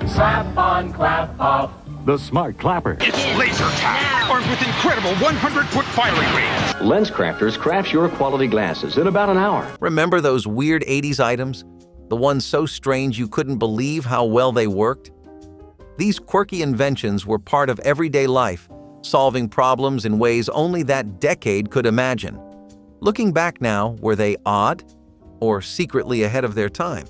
Slap on, clap off. The smart clapper. It's laser time, armed with incredible 100-foot firing range. LensCrafters crafts your quality glasses in about an hour. Remember those weird 80s items? The ones so strange you couldn't believe how well they worked? These quirky inventions were part of everyday life, solving problems in ways only that decade could imagine. Looking back now, were they odd or secretly ahead of their time?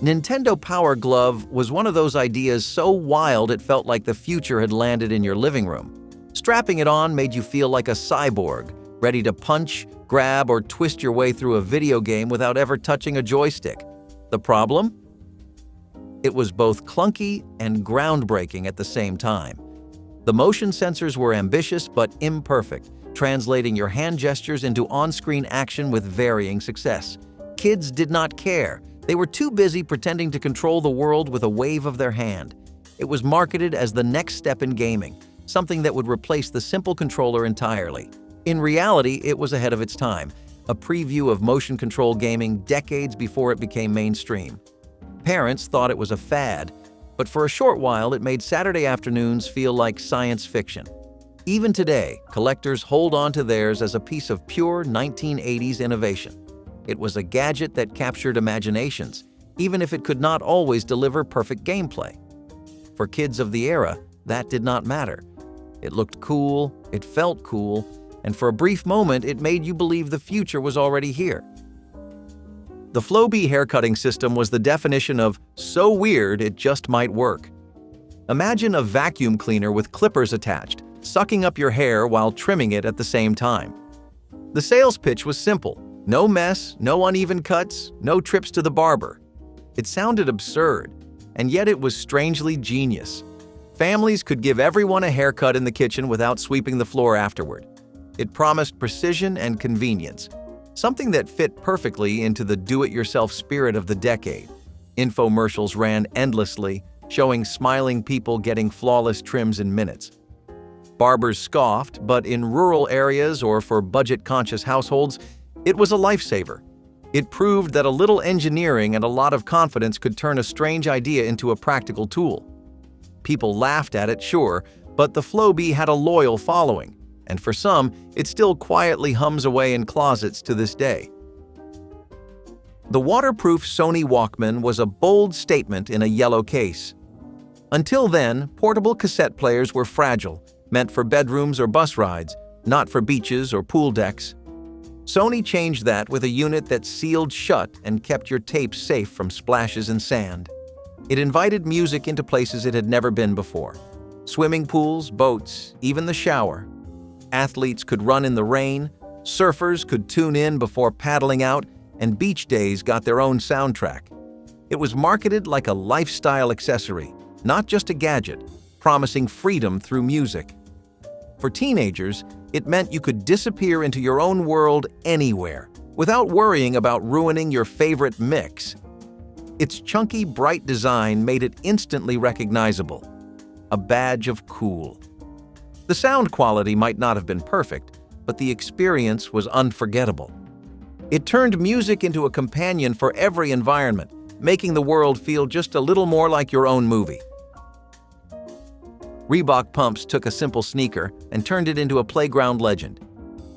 Nintendo Power Glove was one of those ideas so wild it felt like the future had landed in your living room. Strapping it on made you feel like a cyborg, ready to punch, grab, or twist your way through a video game without ever touching a joystick. The problem? It was both clunky and groundbreaking at the same time. The motion sensors were ambitious but imperfect, translating your hand gestures into on-screen action with varying success. Kids did not care. They were too busy pretending to control the world with a wave of their hand. It was marketed as the next step in gaming, something that would replace the simple controller entirely. In reality, it was ahead of its time, a preview of motion control gaming decades before it became mainstream. Parents thought it was a fad, but for a short while it made Saturday afternoons feel like science fiction. Even today, collectors hold on to theirs as a piece of pure 1980s innovation. It was a gadget that captured imaginations, even if it could not always deliver perfect gameplay. For kids of the era, that did not matter. It looked cool, it felt cool, and for a brief moment it made you believe the future was already here. The Flowbee haircutting system was the definition of so weird it just might work. Imagine a vacuum cleaner with clippers attached, sucking up your hair while trimming it at the same time. The sales pitch was simple. No mess, no uneven cuts, no trips to the barber. It sounded absurd, and yet it was strangely genius. Families could give everyone a haircut in the kitchen without sweeping the floor afterward. It promised precision and convenience, something that fit perfectly into the do-it-yourself spirit of the decade. Infomercials ran endlessly, showing smiling people getting flawless trims in minutes. Barbers scoffed, but in rural areas or for budget-conscious households, it was a lifesaver. It proved that a little engineering and a lot of confidence could turn a strange idea into a practical tool. People laughed at it, sure, but the Flowbee had a loyal following, and for some, it still quietly hums away in closets to this day. The waterproof Sony Walkman was a bold statement in a yellow case. Until then, portable cassette players were fragile, meant for bedrooms or bus rides, not for beaches or pool decks. Sony changed that with a unit that sealed shut and kept your tapes safe from splashes and sand. It invited music into places it had never been before. Swimming pools, boats, even the shower. Athletes could run in the rain, surfers could tune in before paddling out, and beach days got their own soundtrack. It was marketed like a lifestyle accessory, not just a gadget, promising freedom through music. For teenagers, it meant you could disappear into your own world anywhere, without worrying about ruining your favorite mix. Its chunky, bright design made it instantly recognizable, a badge of cool. The sound quality might not have been perfect, but the experience was unforgettable. It turned music into a companion for every environment, making the world feel just a little more like your own movie. Reebok pumps took a simple sneaker and turned it into a playground legend.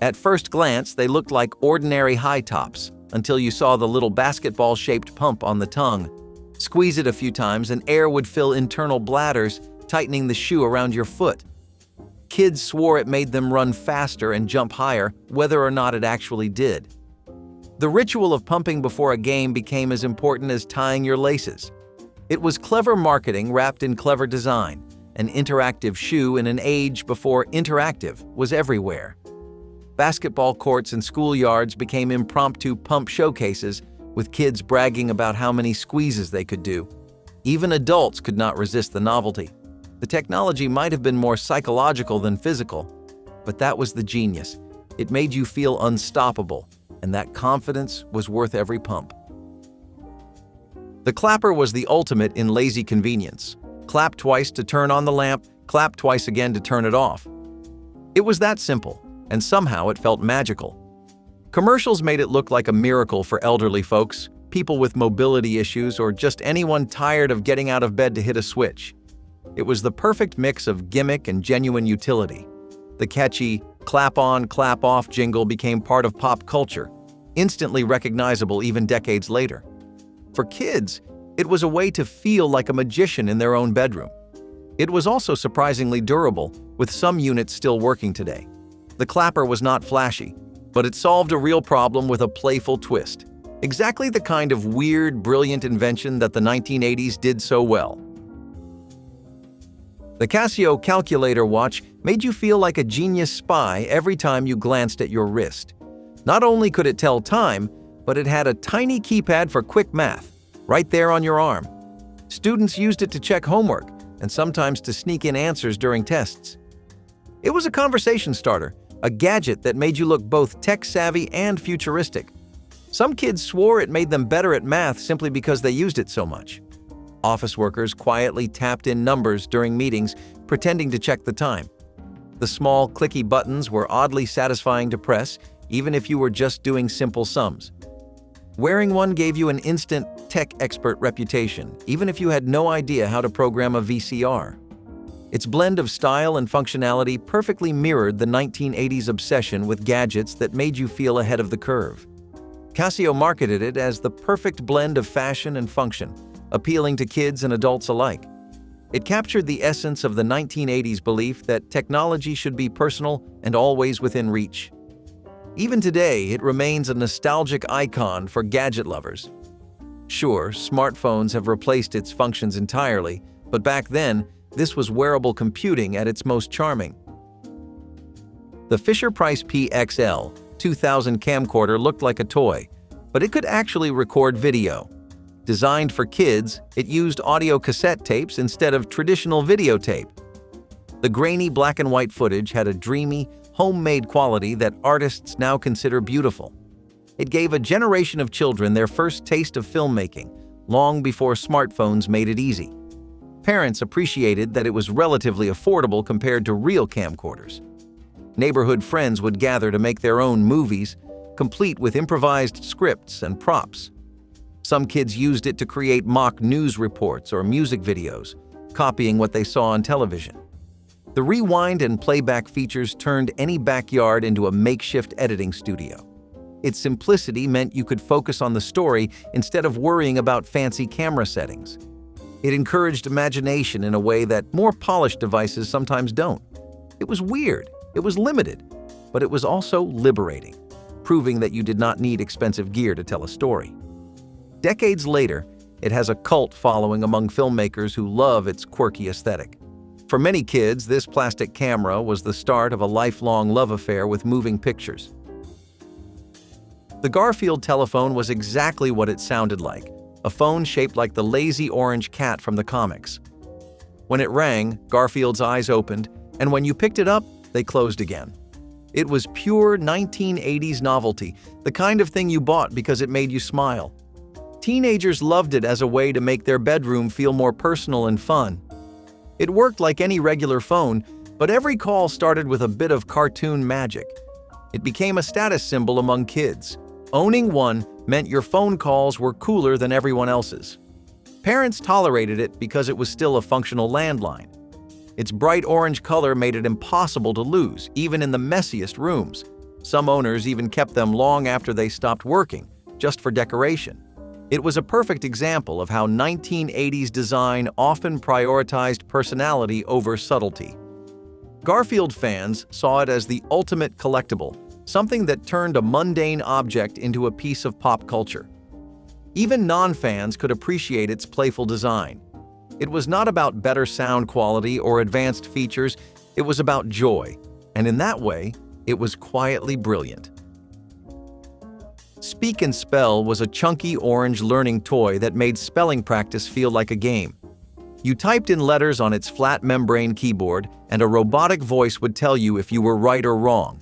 At first glance, they looked like ordinary high tops, until you saw the little basketball-shaped pump on the tongue. Squeeze it a few times and air would fill internal bladders, tightening the shoe around your foot. Kids swore it made them run faster and jump higher, whether or not it actually did. The ritual of pumping before a game became as important as tying your laces. It was clever marketing wrapped in clever design, an interactive shoe in an age before interactive was everywhere. Basketball courts and schoolyards became impromptu pump showcases, with kids bragging about how many squeezes they could do. Even adults could not resist the novelty. The technology might have been more psychological than physical, but that was the genius. It made you feel unstoppable, and that confidence was worth every pump. The clapper was the ultimate in lazy convenience. Clap twice to turn on the lamp, clap twice again to turn it off. It was that simple, and somehow it felt magical. Commercials made it look like a miracle for elderly folks. people with mobility issues, or just anyone tired of getting out of bed to hit a switch. It was the perfect mix of gimmick and genuine utility. The catchy clap on, clap off jingle became part of pop culture, instantly recognizable even decades later. For kids, it was a way to feel like a magician in their own bedroom. It was also surprisingly durable, with some units still working today. The clapper was not flashy, but it solved a real problem with a playful twist. Exactly the kind of weird, brilliant invention that the 1980s did so well. The Casio calculator watch made you feel like a genius spy every time you glanced at your wrist. Not only could it tell time, but it had a tiny keypad for quick math, right there on your arm. Students used it to check homework and sometimes to sneak in answers during tests. It was a conversation starter, a gadget that made you look both tech-savvy and futuristic. Some kids swore it made them better at math simply because they used it so much. Office workers quietly tapped in numbers during meetings, pretending to check the time. The small, clicky buttons were oddly satisfying to press, even if you were just doing simple sums. Wearing one gave you an instant tech expert reputation, even if you had no idea how to program a VCR. Its blend of style and functionality perfectly mirrored the 1980s obsession with gadgets that made you feel ahead of the curve. Casio marketed it as the perfect blend of fashion and function, appealing to kids and adults alike. It captured the essence of the 1980s belief that technology should be personal and always within reach. Even today, it remains a nostalgic icon for gadget lovers. Sure, smartphones have replaced its functions entirely, but back then, this was wearable computing at its most charming. The Fisher-Price PXL 2000 camcorder looked like a toy, but it could actually record video. Designed for kids, it used audio cassette tapes instead of traditional videotape. The grainy black and white footage had a dreamy, homemade quality that artists now consider beautiful. It gave a generation of children their first taste of filmmaking, long before smartphones made it easy. Parents appreciated that it was relatively affordable compared to real camcorders. Neighborhood friends would gather to make their own movies, complete with improvised scripts and props. Some kids used it to create mock news reports or music videos, copying what they saw on television. The rewind and playback features turned any backyard into a makeshift editing studio. Its simplicity meant you could focus on the story instead of worrying about fancy camera settings. It encouraged imagination in a way that more polished devices sometimes don't. It was weird, it was limited, but it was also liberating, proving that you did not need expensive gear to tell a story. Decades later, it has a cult following among filmmakers who love its quirky aesthetic. For many kids, this plastic camera was the start of a lifelong love affair with moving pictures. The Garfield telephone was exactly what it sounded like, a phone shaped like the lazy orange cat from the comics. When it rang, Garfield's eyes opened, and when you picked it up, they closed again. It was pure 1980s novelty, the kind of thing you bought because it made you smile. Teenagers loved it as a way to make their bedroom feel more personal and fun. It worked like any regular phone, but every call started with a bit of cartoon magic. It became a status symbol among kids. Owning one meant your phone calls were cooler than everyone else's. Parents tolerated it because it was still a functional landline. Its bright orange color made it impossible to lose, even in the messiest rooms. Some owners even kept them long after they stopped working, just for decoration. It was a perfect example of how 1980s design often prioritized personality over subtlety. Garfield fans saw it as the ultimate collectible, something that turned a mundane object into a piece of pop culture. Even non-fans could appreciate its playful design. It was not about better sound quality or advanced features, it was about joy, and in that way, it was quietly brilliant. Speak and Spell was a chunky orange learning toy that made spelling practice feel like a game. You typed in letters on its flat membrane keyboard, and a robotic voice would tell you if you were right or wrong.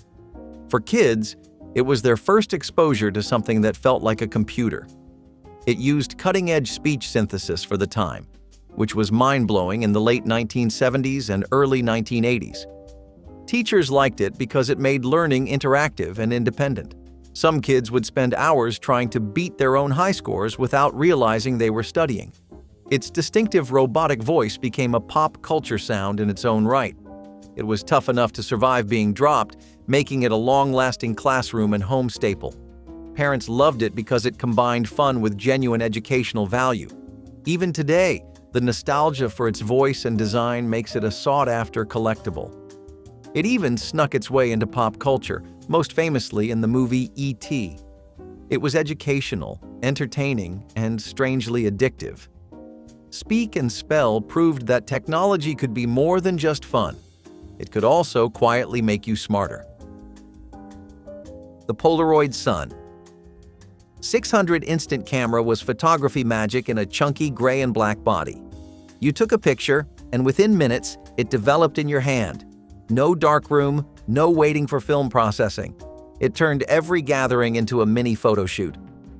For kids, it was their first exposure to something that felt like a computer. It used cutting-edge speech synthesis for the time, which was mind-blowing in the late 1970s and early 1980s. Teachers liked it because it made learning interactive and independent. Some kids would spend hours trying to beat their own high scores without realizing they were studying. Its distinctive robotic voice became a pop culture sound in its own right. It was tough enough to survive being dropped, making it a long-lasting classroom and home staple. Parents loved it because it combined fun with genuine educational value. Even today, the nostalgia for its voice and design makes it a sought-after collectible. It even snuck its way into pop culture, most famously in the movie E.T. It was educational, entertaining, and strangely addictive. Speak and Spell proved that technology could be more than just fun. It could also quietly make you smarter. The Polaroid Sun. 600 instant camera was photography magic in a chunky gray and black body. You took a picture, and within minutes, it developed in your hand. No darkroom, no waiting for film processing. It turned every gathering into a mini photo shoot.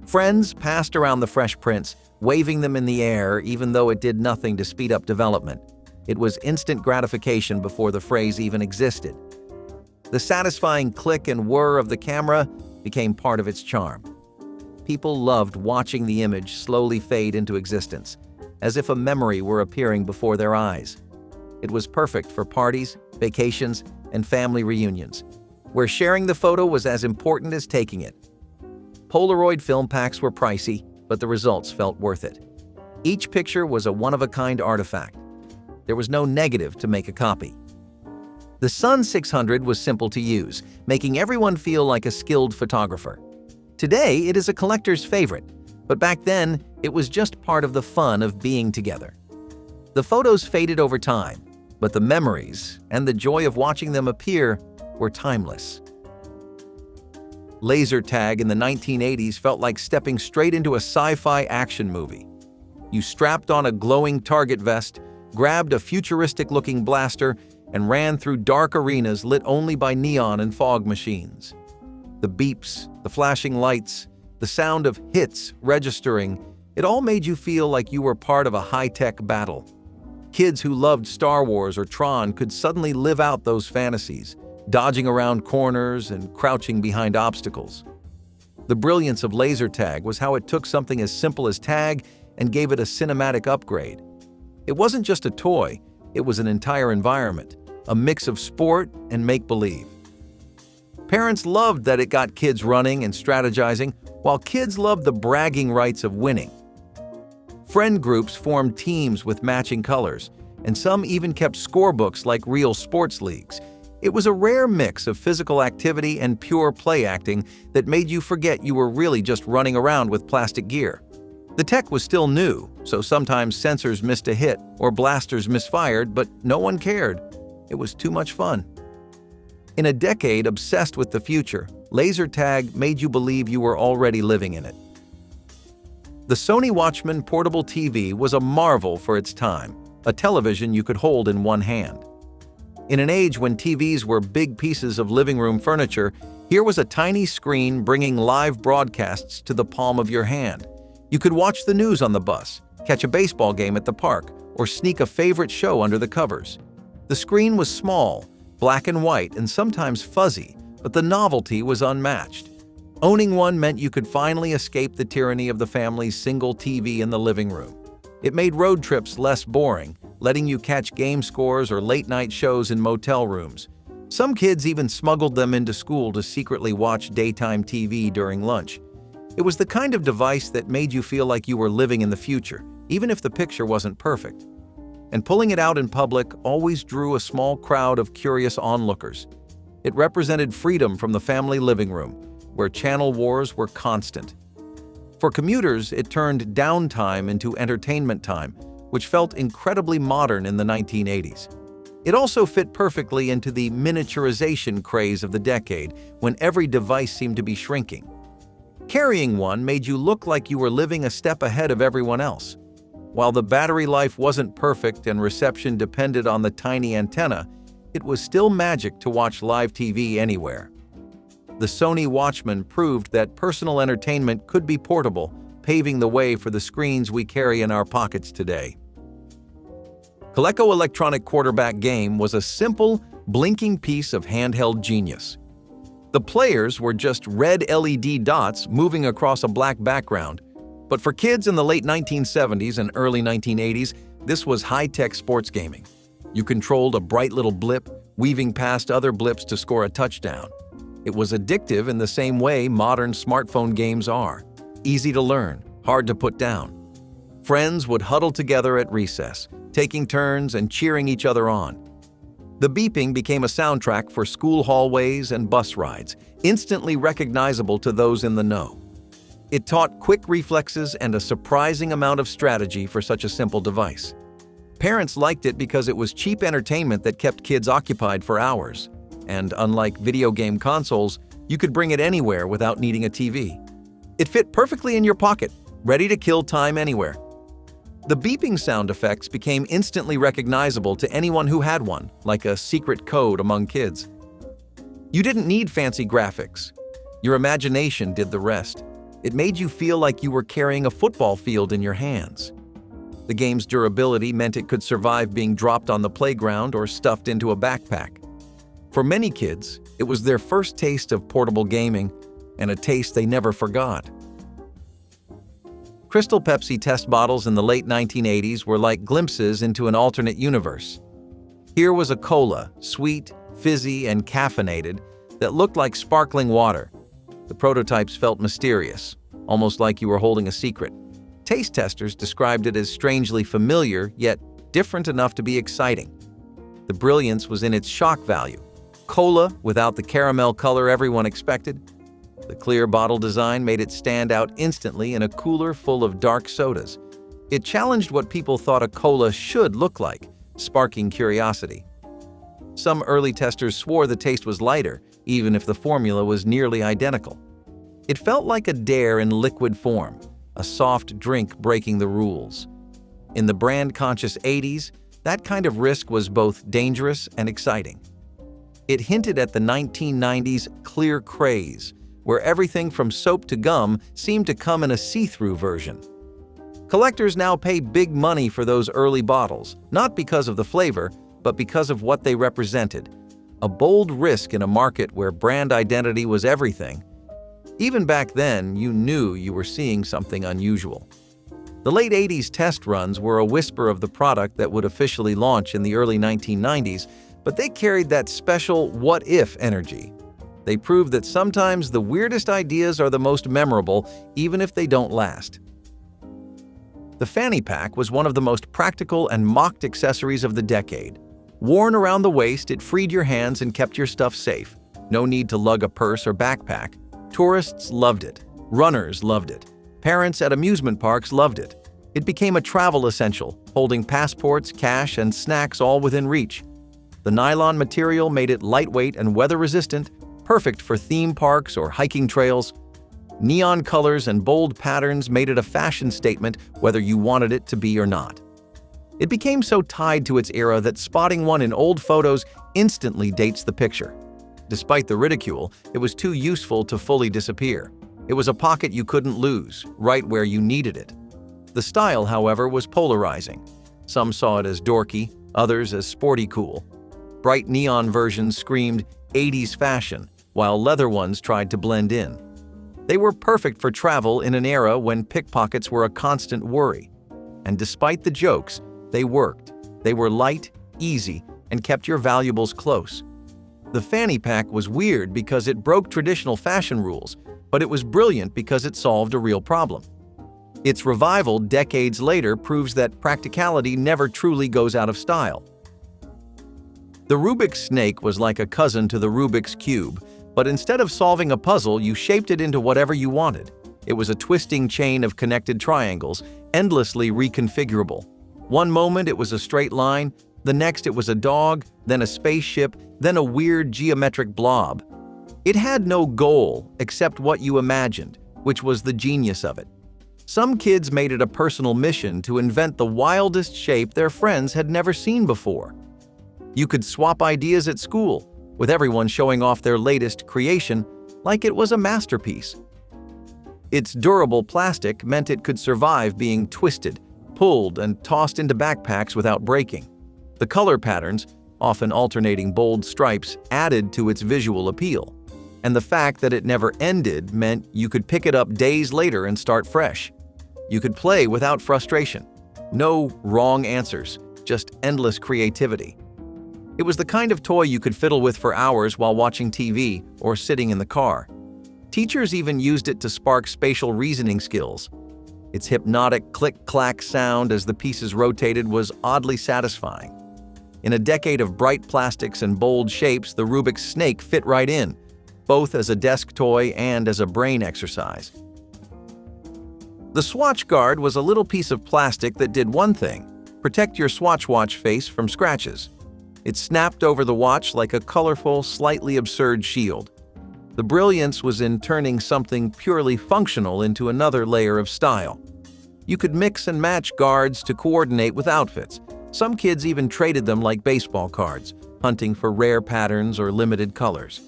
Friends passed around the fresh prints, waving them in the air even though it did nothing to speed up development. It was instant gratification before the phrase even existed. The satisfying click and whir of the camera became part of its charm. People loved watching the image slowly fade into existence, as if a memory were appearing before their eyes. It was perfect for parties, vacations, and family reunions, where sharing the photo was as important as taking it. Polaroid film packs were pricey, but the results felt worth it. Each picture was a one-of-a-kind artifact. There was no negative to make a copy. The Sun 600 was simple to use, making everyone feel like a skilled photographer. Today, it is a collector's favorite, but back then, it was just part of the fun of being together. The photos faded over time, but the memories and the joy of watching them appear were timeless. Laser tag in the 1980s felt like stepping straight into a sci-fi action movie. You strapped on a glowing target vest, grabbed a futuristic-looking blaster, and ran through dark arenas lit only by neon and fog machines. The beeps, the flashing lights, the sound of hits registering, it all made you feel like you were part of a high-tech battle. Kids who loved Star Wars or Tron could suddenly live out those fantasies, dodging around corners and crouching behind obstacles. The brilliance of laser tag was how it took something as simple as tag and gave it a cinematic upgrade. It wasn't just a toy, it was an entire environment, a mix of sport and make-believe. Parents loved that it got kids running and strategizing, while kids loved the bragging rights of winning. Friend groups formed teams with matching colors, and some even kept scorebooks like real sports leagues. It was a rare mix of physical activity and pure play acting that made you forget you were really just running around with plastic gear. The tech was still new, so sometimes sensors missed a hit or blasters misfired, but no one cared. It was too much fun. In a decade obsessed with the future, laser tag made you believe you were already living in it. The Sony Watchman portable TV was a marvel for its time, a television you could hold in one hand. In an age when TVs were big pieces of living room furniture, here was a tiny screen bringing live broadcasts to the palm of your hand. You could watch the news on the bus, catch a baseball game at the park, or sneak a favorite show under the covers. The screen was small, black and white, and sometimes fuzzy, but the novelty was unmatched. Owning one meant you could finally escape the tyranny of the family's single TV in the living room. It made road trips less boring, letting you catch game scores or late-night shows in motel rooms. Some kids even smuggled them into school to secretly watch daytime TV during lunch. It was the kind of device that made you feel like you were living in the future, even if the picture wasn't perfect. And pulling it out in public always drew a small crowd of curious onlookers. It represented freedom from the family living room, where channel wars were constant. For commuters, it turned downtime into entertainment time, which felt incredibly modern in the 1980s. It also fit perfectly into the miniaturization craze of the decade, when every device seemed to be shrinking. Carrying one made you look like you were living a step ahead of everyone else. While the battery life wasn't perfect and reception depended on the tiny antenna, it was still magic to watch live TV anywhere. The Sony Watchman proved that personal entertainment could be portable, paving the way for the screens we carry in our pockets today. Coleco Electronic Quarterback Game was a simple, blinking piece of handheld genius. The players were just red LED dots moving across a black background. But for kids in the late 1970s and early 1980s, this was high-tech sports gaming. You controlled a bright little blip, weaving past other blips to score a touchdown. It was addictive in the same way modern smartphone games are. Easy to learn, hard to put down. Friends would huddle together at recess, taking turns and cheering each other on. The beeping became a soundtrack for school hallways and bus rides, instantly recognizable to those in the know. It taught quick reflexes and a surprising amount of strategy for such a simple device. Parents liked it because it was cheap entertainment that kept kids occupied for hours. And unlike video game consoles, you could bring it anywhere without needing a TV. It fit perfectly in your pocket, ready to kill time anywhere. The beeping sound effects became instantly recognizable to anyone who had one, like a secret code among kids. You didn't need fancy graphics. Your imagination did the rest. It made you feel like you were carrying a football field in your hands. The game's durability meant it could survive being dropped on the playground or stuffed into a backpack. For many kids, it was their first taste of portable gaming, and a taste they never forgot. Crystal Pepsi test bottles in the late 1980s were like glimpses into an alternate universe. Here was a cola, sweet, fizzy, and caffeinated, that looked like sparkling water. The prototypes felt mysterious, almost like you were holding a secret. Taste testers described it as strangely familiar, yet different enough to be exciting. The brilliance was in its shock value. Cola without the caramel color everyone expected. The clear bottle design made it stand out instantly in a cooler full of dark sodas. It challenged what people thought a cola should look like, sparking curiosity. Some early testers swore the taste was lighter, even if the formula was nearly identical. It felt like a dare in liquid form, a soft drink breaking the rules. In the brand-conscious 80s, that kind of risk was both dangerous and exciting. It hinted at the 1990s clear craze, where everything from soap to gum seemed to come in a see-through version. Collectors now pay big money for those early bottles, not because of the flavor, but because of what they represented. A bold risk in a market where brand identity was everything. Even back then, you knew you were seeing something unusual. The late 80s test runs were a whisper of the product that would officially launch in the early 1990s, but they carried that special what-if energy. They proved that sometimes the weirdest ideas are the most memorable, even if they don't last. The fanny pack was one of the most practical and mocked accessories of the decade. Worn around the waist, it freed your hands and kept your stuff safe. No need to lug a purse or backpack. Tourists loved it. Runners loved it. Parents at amusement parks loved it. It became a travel essential, holding passports, cash, and snacks all within reach. The nylon material made it lightweight and weather-resistant, perfect for theme parks or hiking trails. Neon colors and bold patterns made it a fashion statement whether you wanted it to be or not. It became so tied to its era that spotting one in old photos instantly dates the picture. Despite the ridicule, it was too useful to fully disappear. It was a pocket you couldn't lose, right where you needed it. The style, however, was polarizing. Some saw it as dorky, others as sporty cool. Bright neon versions screamed 80s fashion, while leather ones tried to blend in. They were perfect for travel in an era when pickpockets were a constant worry. And despite the jokes, they worked. They were light, easy, and kept your valuables close. The fanny pack was weird because it broke traditional fashion rules, but it was brilliant because it solved a real problem. Its revival decades later proves that practicality never truly goes out of style. The Rubik's snake was like a cousin to the Rubik's cube, but instead of solving a puzzle, you shaped it into whatever you wanted. It was a twisting chain of connected triangles, endlessly reconfigurable. One moment it was a straight line, the next it was a dog, then a spaceship, then a weird geometric blob. It had no goal except what you imagined, which was the genius of it. Some kids made it a personal mission to invent the wildest shape their friends had never seen before. You could swap ideas at school, with everyone showing off their latest creation like it was a masterpiece. Its durable plastic meant it could survive being twisted, pulled, and tossed into backpacks without breaking. The color patterns, often alternating bold stripes, added to its visual appeal. And the fact that it never ended meant you could pick it up days later and start fresh. You could play without frustration. No wrong answers, just endless creativity. It was the kind of toy you could fiddle with for hours while watching TV or sitting in the car. Teachers even used it to spark spatial reasoning skills. Its hypnotic click-clack sound as the pieces rotated was oddly satisfying. In a decade of bright plastics and bold shapes, the Rubik's Snake fit right in, both as a desk toy and as a brain exercise. The Swatch Guard was a little piece of plastic that did one thing: protect your Swatch watch face from scratches. It snapped over the watch like a colorful, slightly absurd shield. The brilliance was in turning something purely functional into another layer of style. You could mix and match guards to coordinate with outfits. Some kids even traded them like baseball cards, hunting for rare patterns or limited colors.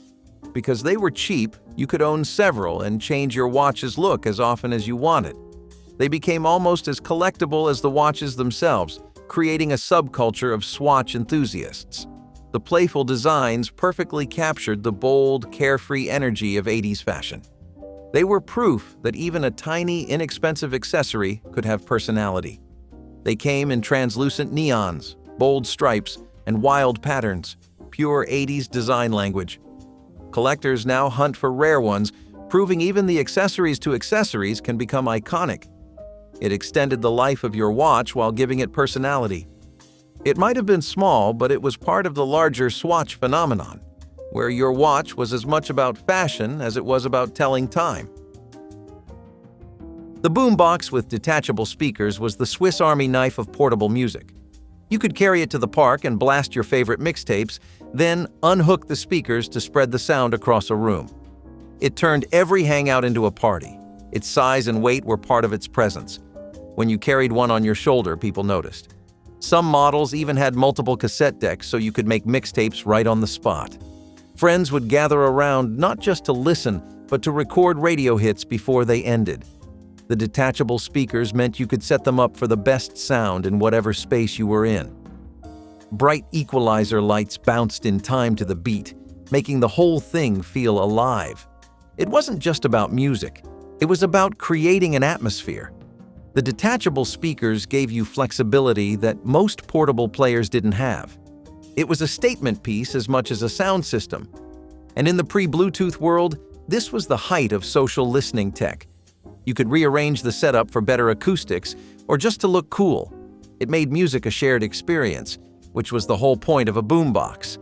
Because they were cheap, you could own several and change your watch's look as often as you wanted. They became almost as collectible as the watches themselves, creating a subculture of Swatch enthusiasts. The playful designs perfectly captured the bold, carefree energy of 80s fashion. They were proof that even a tiny, inexpensive accessory could have personality. They came in translucent neons, bold stripes, and wild patterns, pure 80s design language. Collectors now hunt for rare ones, proving even the accessories to accessories can become iconic. It extended the life of your watch while giving it personality. It might have been small, but it was part of the larger Swatch phenomenon, where your watch was as much about fashion as it was about telling time. The boombox with detachable speakers was the Swiss Army knife of portable music. You could carry it to the park and blast your favorite mixtapes, then unhook the speakers to spread the sound across a room. It turned every hangout into a party. Its size and weight were part of its presence. When you carried one on your shoulder, people noticed. Some models even had multiple cassette decks so you could make mixtapes right on the spot. Friends would gather around not just to listen, but to record radio hits before they ended. The detachable speakers meant you could set them up for the best sound in whatever space you were in. Bright equalizer lights bounced in time to the beat, making the whole thing feel alive. It wasn't just about music. It was about creating an atmosphere. The detachable speakers gave you flexibility that most portable players didn't have. It was a statement piece as much as a sound system. And in the pre-Bluetooth world, this was the height of social listening tech. You could rearrange the setup for better acoustics or just to look cool. It made music a shared experience, which was the whole point of a boombox.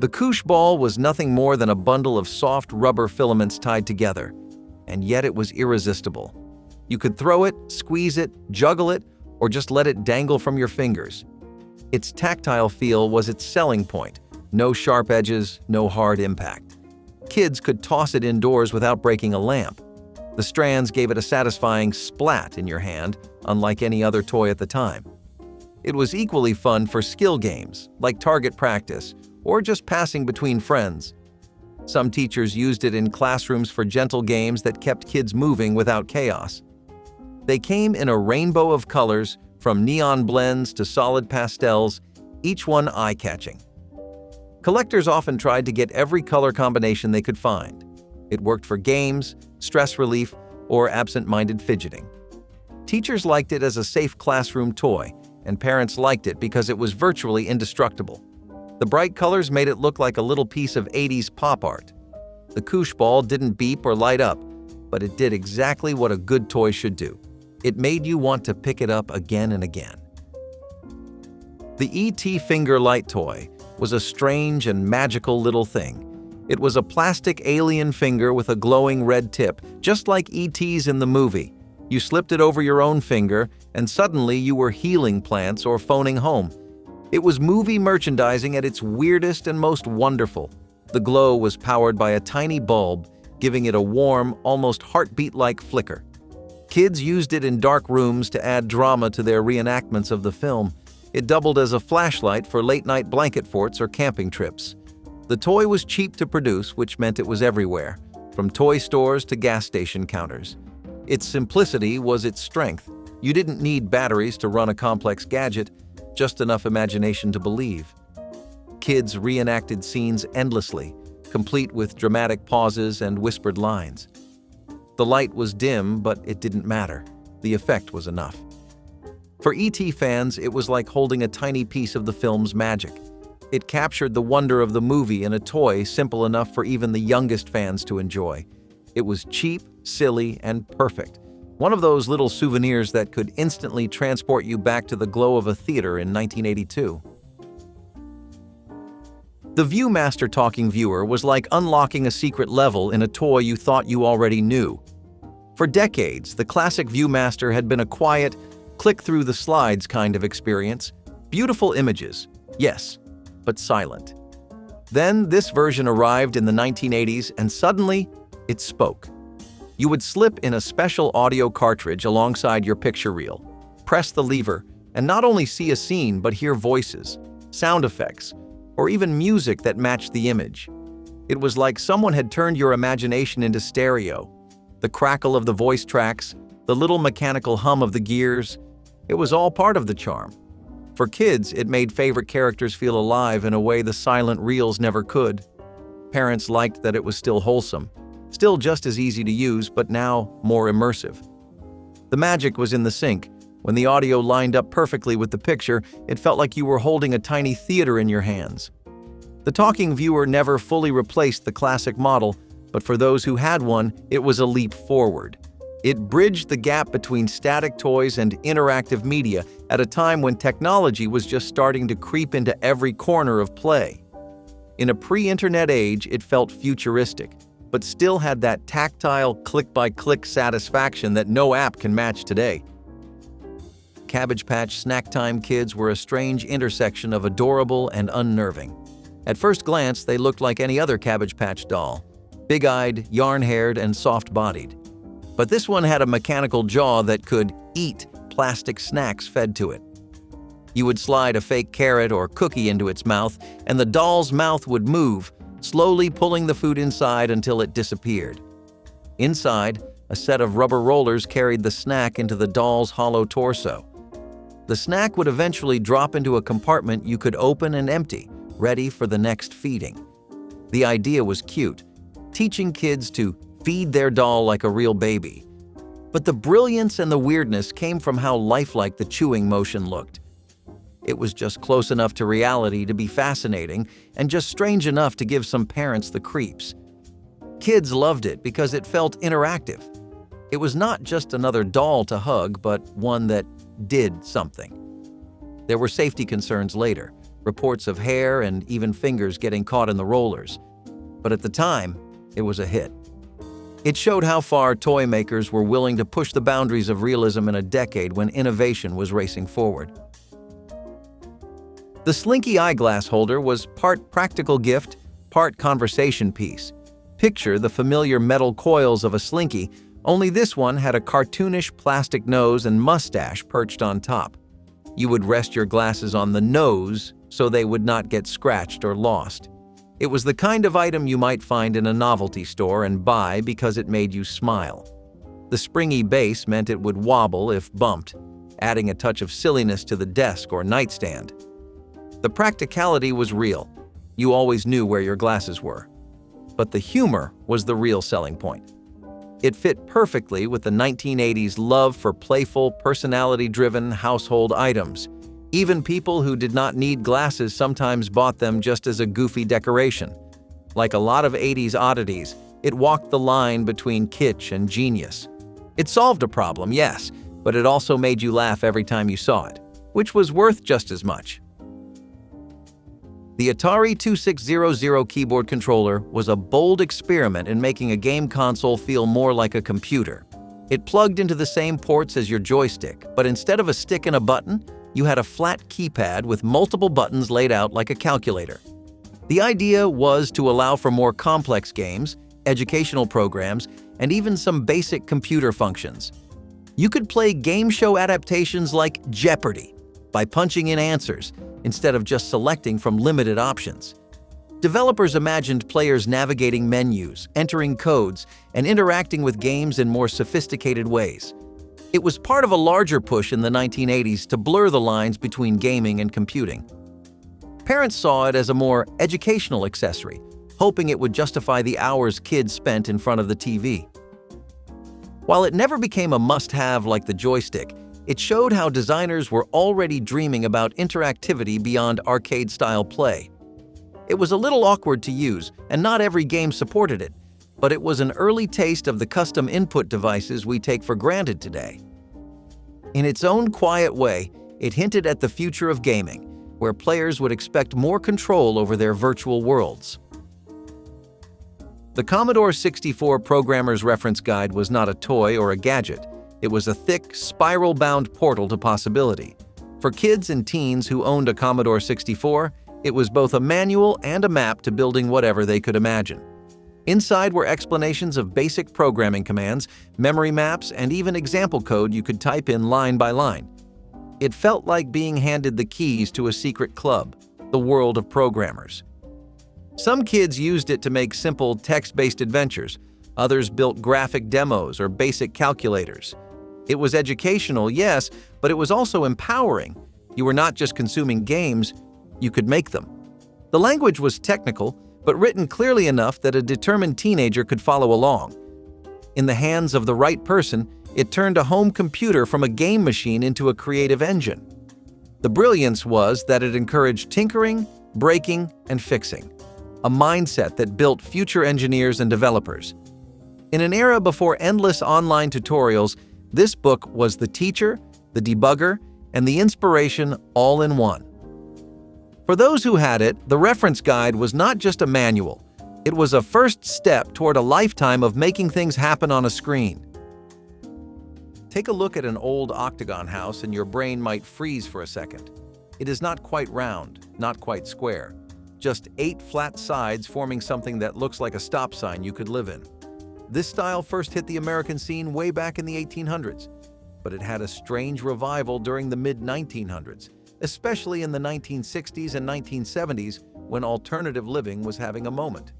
The koosh ball was nothing more than a bundle of soft rubber filaments tied together, and yet it was irresistible. You could throw it, squeeze it, juggle it, or just let it dangle from your fingers. Its tactile feel was its selling point. No sharp edges, no hard impact. Kids could toss it indoors without breaking a lamp. The strands gave it a satisfying splat in your hand, unlike any other toy at the time. It was equally fun for skill games, like target practice, or just passing between friends. Some teachers used it in classrooms for gentle games that kept kids moving without chaos. They came in a rainbow of colors, from neon blends to solid pastels, each one eye-catching. Collectors often tried to get every color combination they could find. It worked for games, stress relief, or absent-minded fidgeting. Teachers liked it as a safe classroom toy, and parents liked it because it was virtually indestructible. The bright colors made it look like a little piece of 80s pop art. The koosh ball didn't beep or light up, but it did exactly what a good toy should do. It made you want to pick it up again and again. The E.T. Finger Light toy was a strange and magical little thing. It was a plastic alien finger with a glowing red tip, just like E.T.'s in the movie. You slipped it over your own finger, and suddenly you were healing plants or phoning home. It was movie merchandising at its weirdest and most wonderful. The glow was powered by a tiny bulb, giving it a warm, almost heartbeat-like flicker. Kids used it in dark rooms to add drama to their reenactments of the film. It doubled as a flashlight for late-night blanket forts or camping trips. The toy was cheap to produce, which meant it was everywhere, from toy stores to gas station counters. Its simplicity was its strength. You didn't need batteries to run a complex gadget, just enough imagination to believe. Kids reenacted scenes endlessly, complete with dramatic pauses and whispered lines. The light was dim, but it didn't matter. The effect was enough. For E.T. fans, it was like holding a tiny piece of the film's magic. It captured the wonder of the movie in a toy simple enough for even the youngest fans to enjoy. It was cheap, silly, and perfect. One of those little souvenirs that could instantly transport you back to the glow of a theater in 1982. The Viewmaster Talking Viewer was like unlocking a secret level in a toy you thought you already knew. For decades, the classic Viewmaster had been a quiet, click-through-the-slides kind of experience. Beautiful images, yes, but silent. Then this version arrived in the 1980s, and suddenly, it spoke. You would slip in a special audio cartridge alongside your picture reel, press the lever, and not only see a scene but hear voices, sound effects, or even music that matched the image. It was like someone had turned your imagination into stereo. The crackle of the voice tracks, the little mechanical hum of the gears, it was all part of the charm. For kids, it made favorite characters feel alive in a way the silent reels never could. Parents liked that it was still wholesome, still just as easy to use, but now more immersive. The magic was in the sync. When the audio lined up perfectly with the picture, it felt like you were holding a tiny theater in your hands. The talking viewer never fully replaced the classic model, but for those who had one, it was a leap forward. It bridged the gap between static toys and interactive media at a time when technology was just starting to creep into every corner of play. In a pre-internet age, it felt futuristic, but still had that tactile, click-by-click satisfaction that no app can match today. Cabbage Patch Snack Time kids were a strange intersection of adorable and unnerving. At first glance, they looked like any other Cabbage Patch doll, big-eyed, yarn-haired, and soft-bodied. But this one had a mechanical jaw that could eat plastic snacks fed to it. You would slide a fake carrot or cookie into its mouth, and the doll's mouth would move, slowly pulling the food inside until it disappeared. Inside, a set of rubber rollers carried the snack into the doll's hollow torso. The snack would eventually drop into a compartment you could open and empty, ready for the next feeding. The idea was cute, teaching kids to feed their doll like a real baby. But the brilliance and the weirdness came from how lifelike the chewing motion looked. It was just close enough to reality to be fascinating and just strange enough to give some parents the creeps. Kids loved it because it felt interactive. It was not just another doll to hug, but one that did something. There were safety concerns later, reports of hair and even fingers getting caught in the rollers. But at the time, it was a hit. It showed how far toy makers were willing to push the boundaries of realism in a decade when innovation was racing forward. The Slinky eyeglass holder was part practical gift, part conversation piece. Picture the familiar metal coils of a Slinky, only this one had a cartoonish plastic nose and mustache perched on top. You would rest your glasses on the nose so they would not get scratched or lost. It was the kind of item you might find in a novelty store and buy because it made you smile. The springy base meant it would wobble if bumped, adding a touch of silliness to the desk or nightstand. The practicality was real. You always knew where your glasses were. But the humor was the real selling point. It fit perfectly with the 1980s love for playful, personality-driven household items. Even people who did not need glasses sometimes bought them just as a goofy decoration. Like a lot of 80s oddities, it walked the line between kitsch and genius. It solved a problem, yes, but it also made you laugh every time you saw it, which was worth just as much. The Atari 2600 keyboard controller was a bold experiment in making a game console feel more like a computer. It plugged into the same ports as your joystick, but instead of a stick and a button, you had a flat keypad with multiple buttons laid out like a calculator. The idea was to allow for more complex games, educational programs, and even some basic computer functions. You could play game show adaptations like Jeopardy! By punching in answers, instead of just selecting from limited options. Developers imagined players navigating menus, entering codes, and interacting with games in more sophisticated ways. It was part of a larger push in the 1980s to blur the lines between gaming and computing. Parents saw it as a more educational accessory, hoping it would justify the hours kids spent in front of the TV. While it never became a must-have like the joystick, it showed how designers were already dreaming about interactivity beyond arcade-style play. It was a little awkward to use, and not every game supported it, but it was an early taste of the custom input devices we take for granted today. In its own quiet way, it hinted at the future of gaming, where players would expect more control over their virtual worlds. The Commodore 64 Programmer's Reference Guide was not a toy or a gadget. It was a thick, spiral-bound portal to possibility. For kids and teens who owned a Commodore 64, it was both a manual and a map to building whatever they could imagine. Inside were explanations of basic programming commands, memory maps, and even example code you could type in line by line. It felt like being handed the keys to a secret club, the world of programmers. Some kids used it to make simple text-based adventures. Others built graphic demos or basic calculators. It was educational, yes, but it was also empowering. You were not just consuming games, you could make them. The language was technical, but written clearly enough that a determined teenager could follow along. In the hands of the right person, it turned a home computer from a game machine into a creative engine. The brilliance was that it encouraged tinkering, breaking, and fixing, a mindset that built future engineers and developers. In an era before endless online tutorials, this book was the teacher, the debugger, and the inspiration all in one. For those who had it, the reference guide was not just a manual. It was a first step toward a lifetime of making things happen on a screen. Take a look at an old octagon house and your brain might freeze for a second. It is not quite round, not quite square. Just 8 flat sides forming something that looks like a stop sign you could live in. This style first hit the American scene way back in the 1800s, but it had a strange revival during the mid-1900s, especially in the 1960s and 1970s when alternative living was having a moment.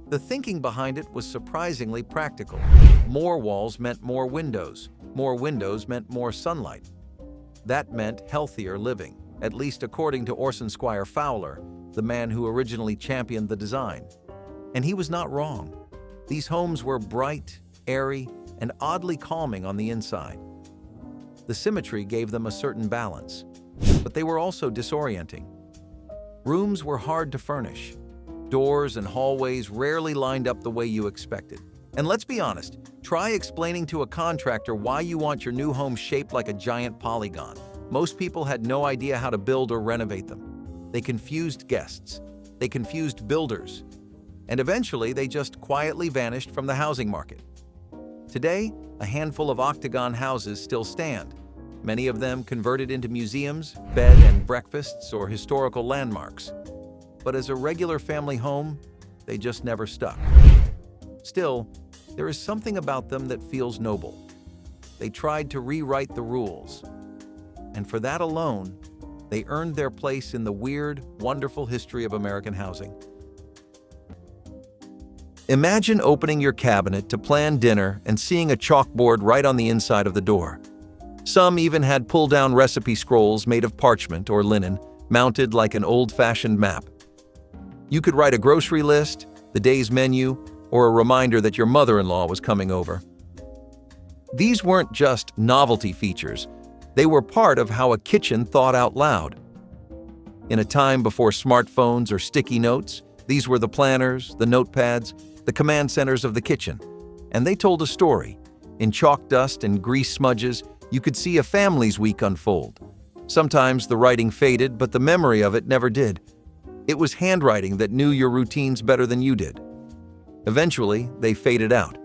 The thinking behind it was surprisingly practical. More walls meant more windows meant more sunlight. That meant healthier living, at least according to Orson Squire Fowler, the man who originally championed the design. And he was not wrong. These homes were bright, airy, and oddly calming on the inside. The symmetry gave them a certain balance, but they were also disorienting. Rooms were hard to furnish. Doors and hallways rarely lined up the way you expected. And let's be honest, try explaining to a contractor why you want your new home shaped like a giant polygon. Most people had no idea how to build or renovate them. They confused guests. They confused builders. And eventually, they just quietly vanished from the housing market. Today, a handful of octagon houses still stand, many of them converted into museums, bed and breakfasts, or historical landmarks. But as a regular family home, they just never stuck. Still, there is something about them that feels noble. They tried to rewrite the rules. And for that alone, they earned their place in the weird, wonderful history of American housing. Imagine opening your cabinet to plan dinner and seeing a chalkboard right on the inside of the door. Some even had pull-down recipe scrolls made of parchment or linen, mounted like an old-fashioned map. You could write a grocery list, the day's menu, or a reminder that your mother-in-law was coming over. These weren't just novelty features. They were part of how a kitchen thought out loud. In a time before smartphones or sticky notes, these were the planners, the notepads, the command centers of the kitchen. And they told a story. In chalk dust and grease smudges, you could see a family's week unfold. Sometimes the writing faded, but the memory of it never did. It was handwriting that knew your routines better than you did. Eventually, they faded out.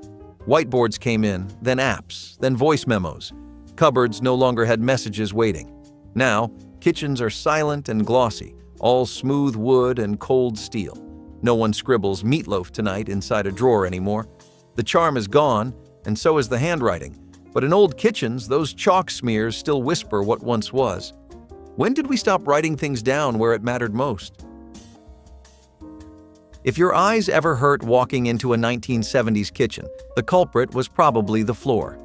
Whiteboards came in, then apps, then voice memos. Cupboards no longer had messages waiting. Now, kitchens are silent and glossy, all smooth wood and cold steel. No one scribbles meatloaf tonight inside a drawer anymore. The charm is gone, and so is the handwriting. But in old kitchens, those chalk smears still whisper what once was. When did we stop writing things down where it mattered most? If your eyes ever hurt walking into a 1970s kitchen, the culprit was probably the floor.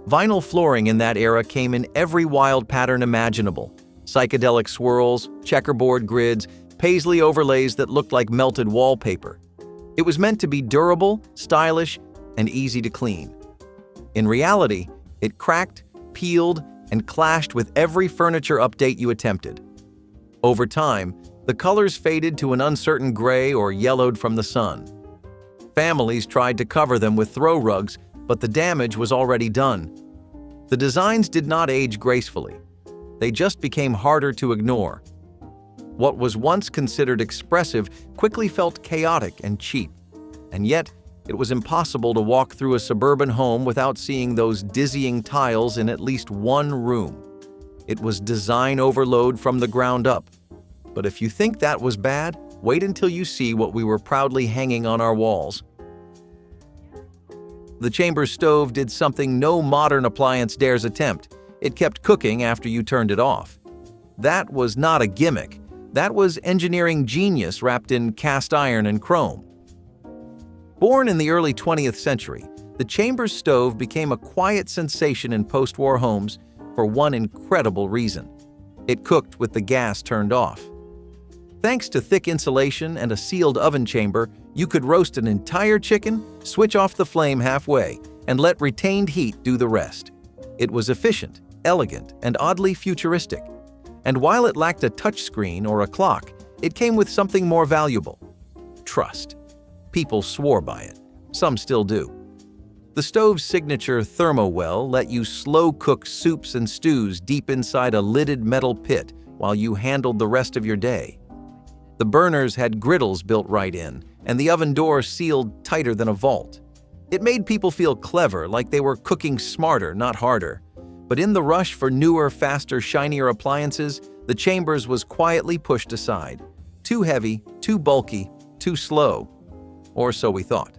Vinyl flooring in that era came in every wild pattern imaginable. Psychedelic swirls, checkerboard grids, paisley overlays that looked like melted wallpaper. It was meant to be durable, stylish, and easy to clean. In reality, it cracked, peeled, and clashed with every furniture update you attempted. Over time, the colors faded to an uncertain gray or yellowed from the sun. Families tried to cover them with throw rugs, but the damage was already done. The designs did not age gracefully. They just became harder to ignore. What was once considered expressive quickly felt chaotic and cheap. And yet, it was impossible to walk through a suburban home without seeing those dizzying tiles in at least one room. It was design overload from the ground up. But if you think that was bad, wait until you see what we were proudly hanging on our walls. The chamber stove did something no modern appliance dares attempt. It kept cooking after you turned it off. That was not a gimmick. That was engineering genius wrapped in cast iron and chrome. Born in the early 20th century, the chamber stove became a quiet sensation in post-war homes for one incredible reason. It cooked with the gas turned off. Thanks to thick insulation and a sealed oven chamber, you could roast an entire chicken, switch off the flame halfway, and let retained heat do the rest. It was efficient, elegant, and oddly futuristic. And while it lacked a touchscreen or a clock, it came with something more valuable: trust. People swore by it. Some still do. The stove's signature thermowell let you slow-cook soups and stews deep inside a lidded metal pit while you handled the rest of your day. The burners had griddles built right in, and the oven door sealed tighter than a vault. It made people feel clever, like they were cooking smarter, not harder. But in the rush for newer, faster, shinier appliances, the chambers was quietly pushed aside. Too heavy, too bulky, too slow. Or so we thought.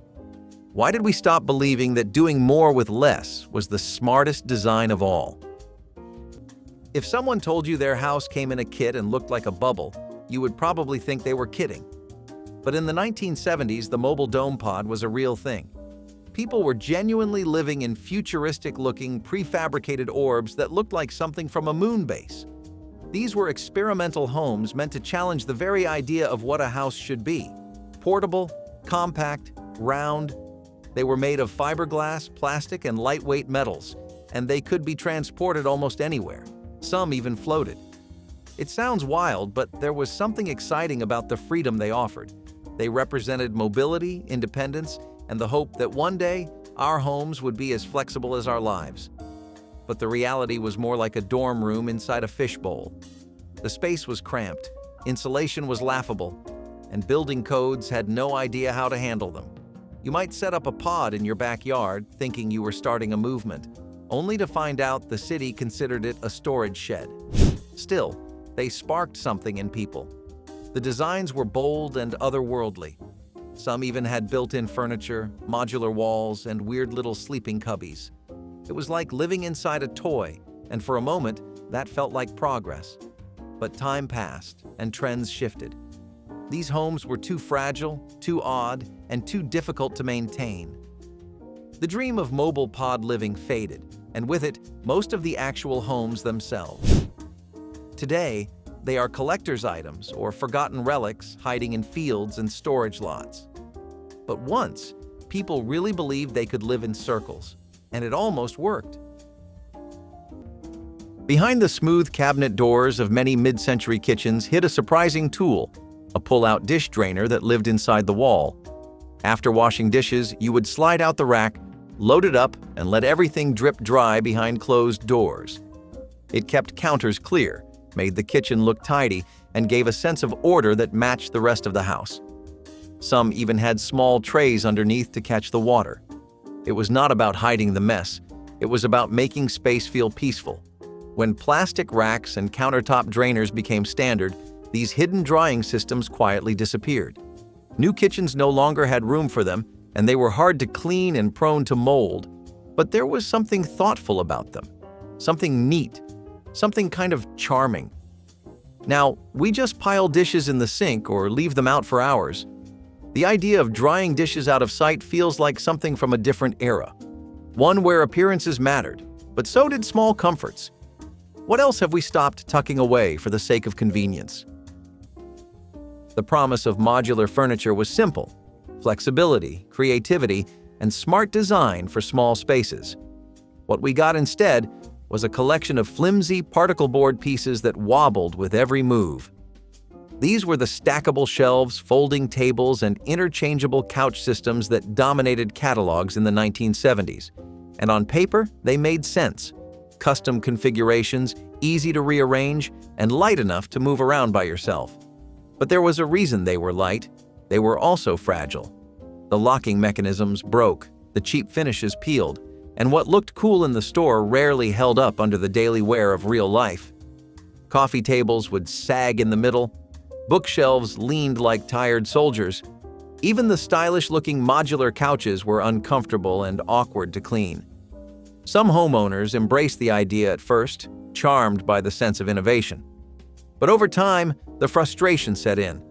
Why did we stop believing that doing more with less was the smartest design of all? If someone told you their house came in a kit and looked like a bubble, you would probably think they were kidding. But in the 1970s, the mobile dome pod was a real thing. People were genuinely living in futuristic-looking, prefabricated orbs that looked like something from a moon base. These were experimental homes meant to challenge the very idea of what a house should be. Portable, compact, round. They were made of fiberglass, plastic, and lightweight metals, and they could be transported almost anywhere. Some even floated. It sounds wild, but there was something exciting about the freedom they offered. They represented mobility, independence, and the hope that one day our homes would be as flexible as our lives. But the reality was more like a dorm room inside a fishbowl. The space was cramped, insulation was laughable, and building codes had no idea how to handle them. You might set up a pod in your backyard thinking you were starting a movement, only to find out the city considered it a storage shed. Still, they sparked something in people. The designs were bold and otherworldly. Some even had built-in furniture, modular walls, and weird little sleeping cubbies. It was like living inside a toy, and for a moment, that felt like progress. But time passed, and trends shifted. These homes were too fragile, too odd, and too difficult to maintain. The dream of mobile pod living faded, and with it, most of the actual homes themselves. Today, they are collector's items or forgotten relics hiding in fields and storage lots. But once, people really believed they could live in circles, and it almost worked. Behind the smooth cabinet doors of many mid-century kitchens hid a surprising tool, a pull-out dish drainer that lived inside the wall. After washing dishes, you would slide out the rack, load it up, and let everything drip dry behind closed doors. It kept counters clear, made the kitchen look tidy, and gave a sense of order that matched the rest of the house. Some even had small trays underneath to catch the water. It was not about hiding the mess. It was about making space feel peaceful. When plastic racks and countertop drainers became standard, these hidden drying systems quietly disappeared. New kitchens no longer had room for them, and they were hard to clean and prone to mold. But there was something thoughtful about them, something neat, something kind of charming. Now, we just pile dishes in the sink or leave them out for hours. The idea of drying dishes out of sight feels like something from a different era, one where appearances mattered, but so did small comforts. What else have we stopped tucking away for the sake of convenience? The promise of modular furniture was simple: flexibility, creativity, and smart design for small spaces. What we got instead was a collection of flimsy particle board pieces that wobbled with every move. These were the stackable shelves, folding tables, and interchangeable couch systems that dominated catalogs in the 1970s. And on paper, they made sense. Custom configurations, easy to rearrange, and light enough to move around by yourself. But there was a reason they were light. They were also fragile. The locking mechanisms broke, the cheap finishes peeled, and what looked cool in the store rarely held up under the daily wear of real life. Coffee tables would sag in the middle. Bookshelves leaned like tired soldiers. Even the stylish-looking modular couches were uncomfortable and awkward to clean. Some homeowners embraced the idea at first, charmed by the sense of innovation. But over time, the frustration set in.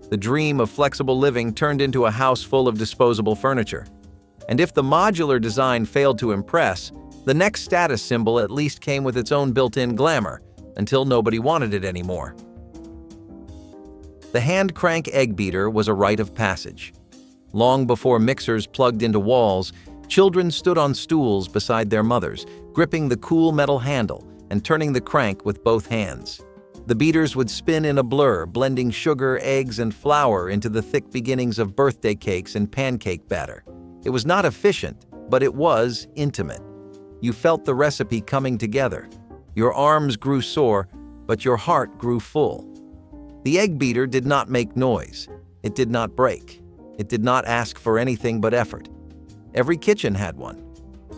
The dream of flexible living turned into a house full of disposable furniture. And if the modular design failed to impress, the next status symbol at least came with its own built-in glamour, until nobody wanted it anymore. The hand crank egg beater was a rite of passage. Long before mixers plugged into walls, children stood on stools beside their mothers, gripping the cool metal handle and turning the crank with both hands. The beaters would spin in a blur, blending sugar, eggs, and flour into the thick beginnings of birthday cakes and pancake batter. It was not efficient, but it was intimate. You felt the recipe coming together. Your arms grew sore, but your heart grew full. The egg beater did not make noise. It did not break. It did not ask for anything but effort. Every kitchen had one,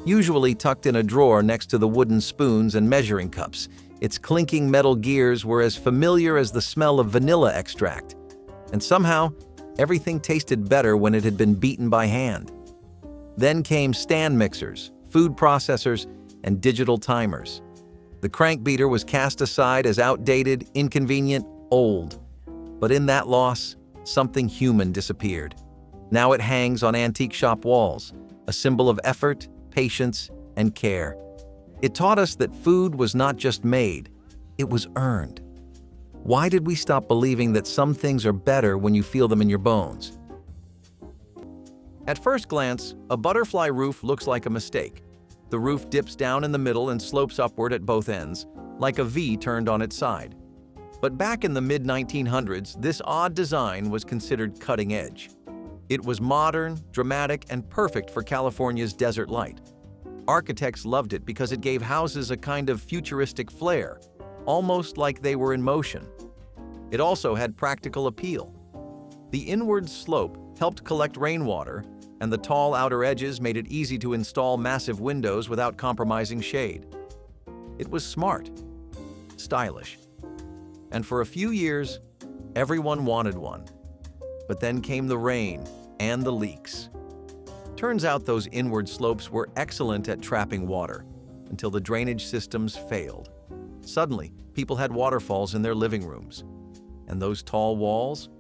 usually tucked in a drawer next to the wooden spoons and measuring cups. Its clinking metal gears were as familiar as the smell of vanilla extract. And somehow, everything tasted better when it had been beaten by hand. Then came stand mixers, food processors, and digital timers. The crank beater was cast aside as outdated, inconvenient, old. But in that loss, something human disappeared. Now it hangs on antique shop walls, a symbol of effort, patience, and care. It taught us that food was not just made, it was earned. Why did we stop believing that some things are better when you feel them in your bones? At first glance, a butterfly roof looks like a mistake. The roof dips down in the middle and slopes upward at both ends, like a V turned on its side. But back in the mid-1900s, this odd design was considered cutting edge. It was modern, dramatic, and perfect for California's desert light. Architects loved it because it gave houses a kind of futuristic flair, almost like they were in motion. It also had practical appeal. The inward slope helped collect rainwater, and the tall outer edges made it easy to install massive windows without compromising shade. It was smart, stylish, and for a few years, everyone wanted one. But then came the rain and the leaks. Turns out those inward slopes were excellent at trapping water, until the drainage systems failed. Suddenly, people had waterfalls in their living rooms. And those tall walls?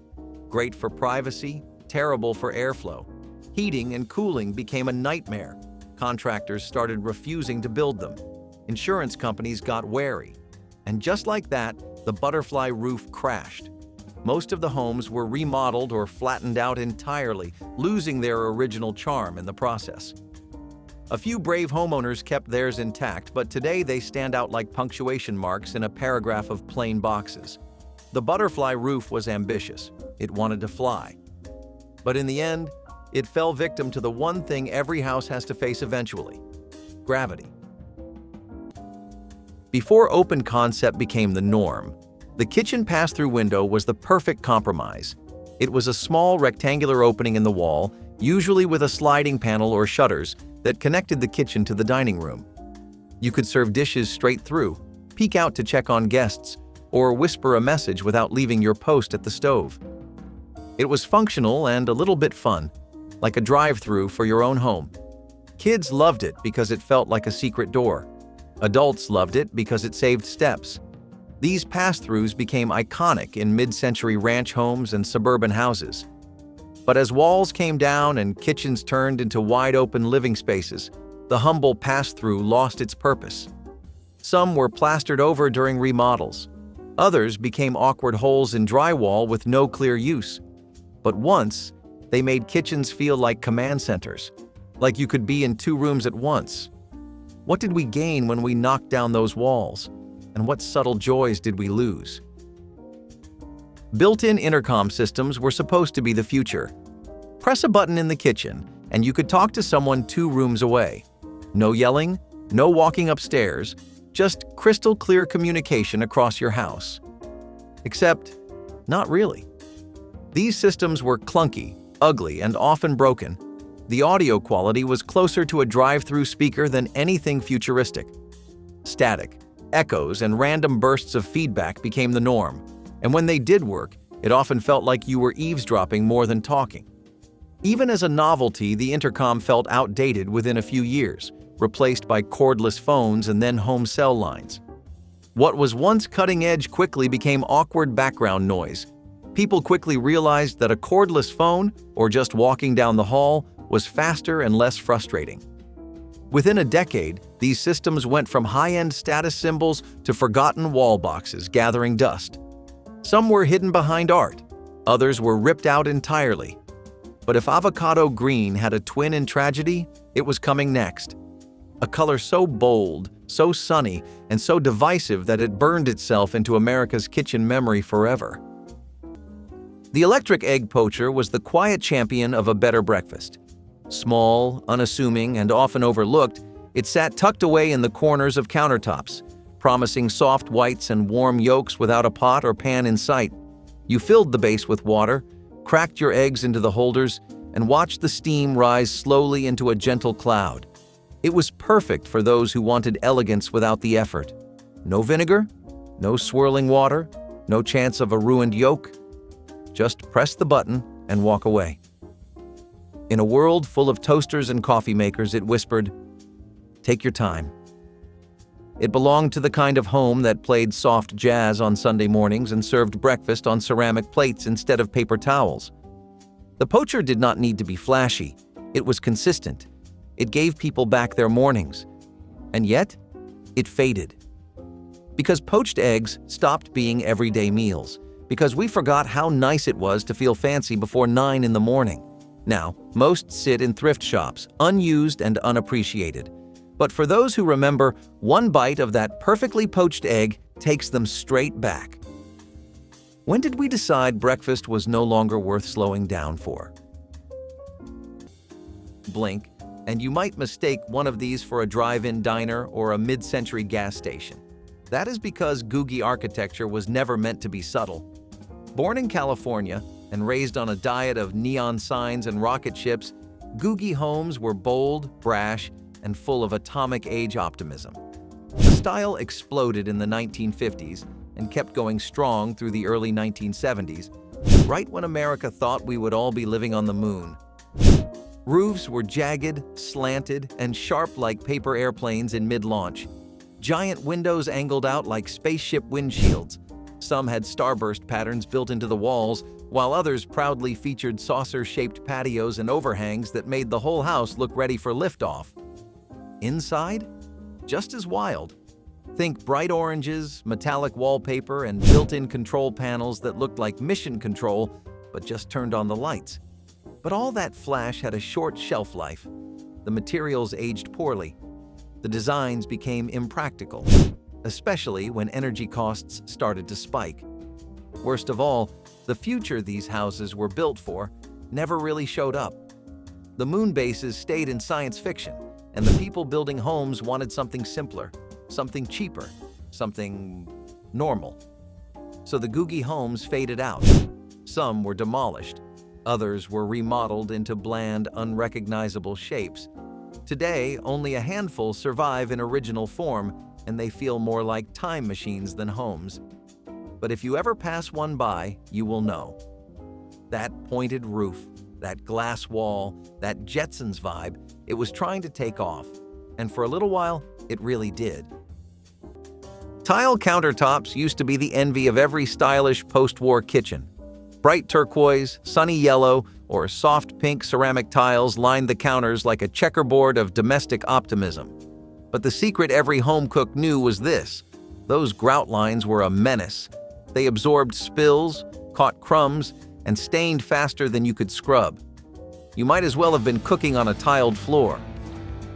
Great for privacy, terrible for airflow. Heating and cooling became a nightmare. Contractors started refusing to build them. Insurance companies got wary. And just like that, the butterfly roof crashed. Most of the homes were remodeled or flattened out entirely, losing their original charm in the process. A few brave homeowners kept theirs intact, but today they stand out like punctuation marks in a paragraph of plain boxes. The butterfly roof was ambitious. It wanted to fly. But in the end, it fell victim to the one thing every house has to face eventually: gravity. Before open concept became the norm, the kitchen pass-through window was the perfect compromise. It was a small rectangular opening in the wall, usually with a sliding panel or shutters, that connected the kitchen to the dining room. You could serve dishes straight through, peek out to check on guests, or whisper a message without leaving your post at the stove. It was functional and a little bit fun, like a drive-through for your own home. Kids loved it because it felt like a secret door. Adults loved it because it saved steps. These pass-throughs became iconic in mid-century ranch homes and suburban houses. But as walls came down and kitchens turned into wide-open living spaces, the humble pass-through lost its purpose. Some were plastered over during remodels. Others became awkward holes in drywall with no clear use. But once, they made kitchens feel like command centers, like you could be in two rooms at once. What did we gain when we knocked down those walls? And what subtle joys did we lose? Built-in intercom systems were supposed to be the future. Press a button in the kitchen, and you could talk to someone 2 rooms away. No yelling, no walking upstairs, just crystal clear communication across your house. Except, not really. These systems were clunky, ugly, and often broken. The audio quality was closer to a drive-through speaker than anything futuristic. Static, echoes, and random bursts of feedback became the norm, and when they did work, it often felt like you were eavesdropping more than talking. Even as a novelty, the intercom felt outdated within a few years, replaced by cordless phones and then home cell lines. What was once cutting-edge quickly became awkward background noise. People quickly realized that a cordless phone, or just walking down the hall, was faster and less frustrating. Within a decade, these systems went from high-end status symbols to forgotten wall boxes gathering dust. Some were hidden behind art, others were ripped out entirely. But if avocado green had a twin in tragedy, it was coming next. A color so bold, so sunny, and so divisive that it burned itself into America's kitchen memory forever. The electric egg poacher was the quiet champion of a better breakfast. Small, unassuming, and often overlooked, it sat tucked away in the corners of countertops, promising soft whites and warm yolks without a pot or pan in sight. You filled the base with water, cracked your eggs into the holders, and watched the steam rise slowly into a gentle cloud. It was perfect for those who wanted elegance without the effort. No vinegar, no swirling water, no chance of a ruined yolk. Just press the button and walk away. In a world full of toasters and coffee makers, it whispered, "Take your time." It belonged to the kind of home that played soft jazz on Sunday mornings and served breakfast on ceramic plates instead of paper towels. The poacher did not need to be flashy. It was consistent. It gave people back their mornings. And yet, it faded. Because poached eggs stopped being everyday meals. Because we forgot how nice it was to feel fancy before 9 in the morning. Now, most sit in thrift shops, unused and unappreciated. But for those who remember, one bite of that perfectly poached egg takes them straight back. When did we decide breakfast was no longer worth slowing down for? Blink, and you might mistake one of these for a drive-in diner or a mid-century gas station. That is because Googie architecture was never meant to be subtle. Born in California and raised on a diet of neon signs and rocket ships, Googie homes were bold, brash, and full of atomic-age optimism. The style exploded in the 1950s and kept going strong through the early 1970s, right when America thought we would all be living on the moon. Roofs were jagged, slanted, and sharp like paper airplanes in mid-launch. Giant windows angled out like spaceship windshields. Some had starburst patterns built into the walls, while others proudly featured saucer-shaped patios and overhangs that made the whole house look ready for liftoff. Inside? Just as wild. Think bright oranges, metallic wallpaper, and built-in control panels that looked like mission control, but just turned on the lights. But all that flash had a short shelf life. The materials aged poorly. The designs became impractical, especially when energy costs started to spike. Worst of all, the future these houses were built for never really showed up. The moon bases stayed in science fiction, and the people building homes wanted something simpler, something cheaper, something normal. So the Googie homes faded out. Some were demolished. Others were remodeled into bland, unrecognizable shapes. Today, only a handful survive in original form, and they feel more like time machines than homes. But if you ever pass one by, you will know. That pointed roof, that glass wall, that Jetsons vibe, it was trying to take off. And for a little while, it really did. Tile countertops used to be the envy of every stylish post-war kitchen. Bright turquoise, sunny yellow, or soft pink ceramic tiles lined the counters like a checkerboard of domestic optimism. But the secret every home cook knew was this: those grout lines were a menace. They absorbed spills, caught crumbs, and stained faster than you could scrub. You might as well have been cooking on a tiled floor.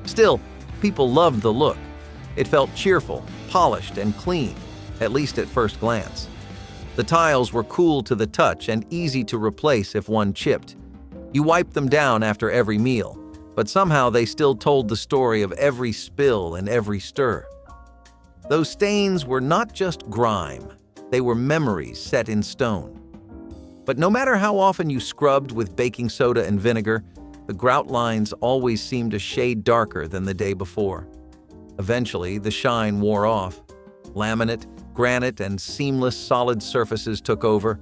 Still, people loved the look. It felt cheerful, polished, and clean, at least at first glance. The tiles were cool to the touch and easy to replace if one chipped. You wiped them down after every meal, but somehow they still told the story of every spill and every stir. Those stains were not just grime, they were memories set in stone. But no matter how often you scrubbed with baking soda and vinegar, the grout lines always seemed a shade darker than the day before. Eventually, the shine wore off. Laminate, granite, and seamless solid surfaces took over.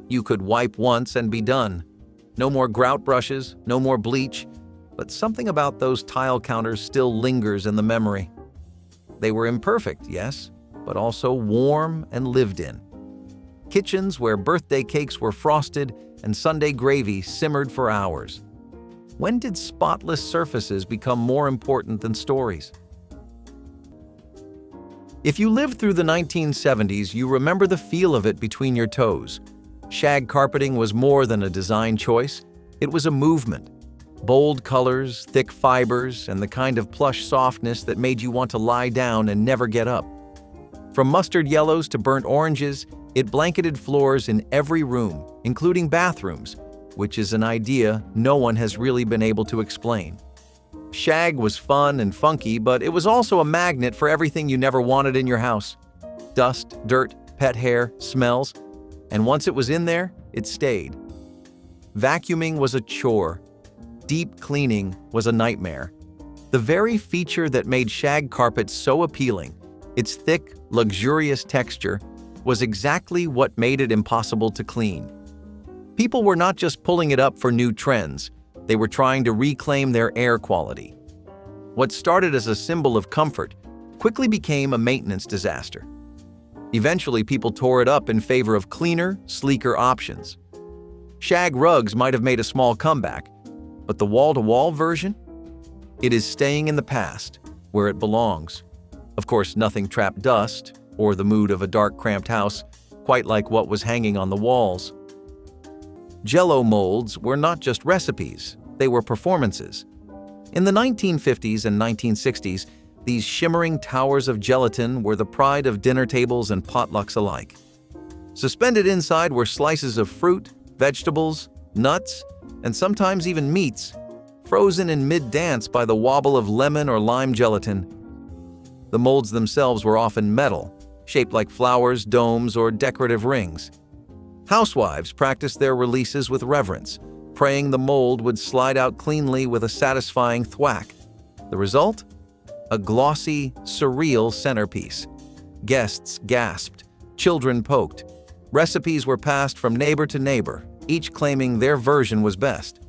You could wipe once and be done. No more grout brushes, no more bleach, but something about those tile counters still lingers in the memory. They were imperfect, yes, but also warm and lived in. Kitchens where birthday cakes were frosted and Sunday gravy simmered for hours. When did spotless surfaces become more important than stories? If you lived through the 1970s, you remember the feel of it between your toes. Shag carpeting was more than a design choice, it was a movement. Bold colors, thick fibers, and the kind of plush softness that made you want to lie down and never get up. From mustard yellows to burnt oranges, it blanketed floors in every room, including bathrooms, which is an idea no one has really been able to explain. Shag was fun and funky, but it was also a magnet for everything you never wanted in your house. Dust, dirt, pet hair, smells, and once it was in there, it stayed. Vacuuming was a chore. Deep cleaning was a nightmare. The very feature that made shag carpet so appealing, its thick, luxurious texture, was exactly what made it impossible to clean. People were not just pulling it up for new trends, they were trying to reclaim their air quality. What started as a symbol of comfort quickly became a maintenance disaster. Eventually, people tore it up in favor of cleaner, sleeker options. Shag rugs might have made a small comeback, but the wall-to-wall version? It is staying in the past, where it belongs. Of course, nothing trapped dust or the mood of a dark, cramped house, quite like what was hanging on the walls. Jell-O molds were not just recipes, they were performances. In the 1950s and 1960s, these shimmering towers of gelatin were the pride of dinner tables and potlucks alike. Suspended inside were slices of fruit, vegetables, nuts, and sometimes even meats, frozen in mid-dance by the wobble of lemon or lime gelatin. The molds themselves were often metal, shaped like flowers, domes, or decorative rings. Housewives practiced their releases with reverence, praying the mold would slide out cleanly with a satisfying thwack. The result? A glossy, surreal centerpiece. Guests gasped, children poked. Recipes were passed from neighbor to neighbor, each claiming their version was best.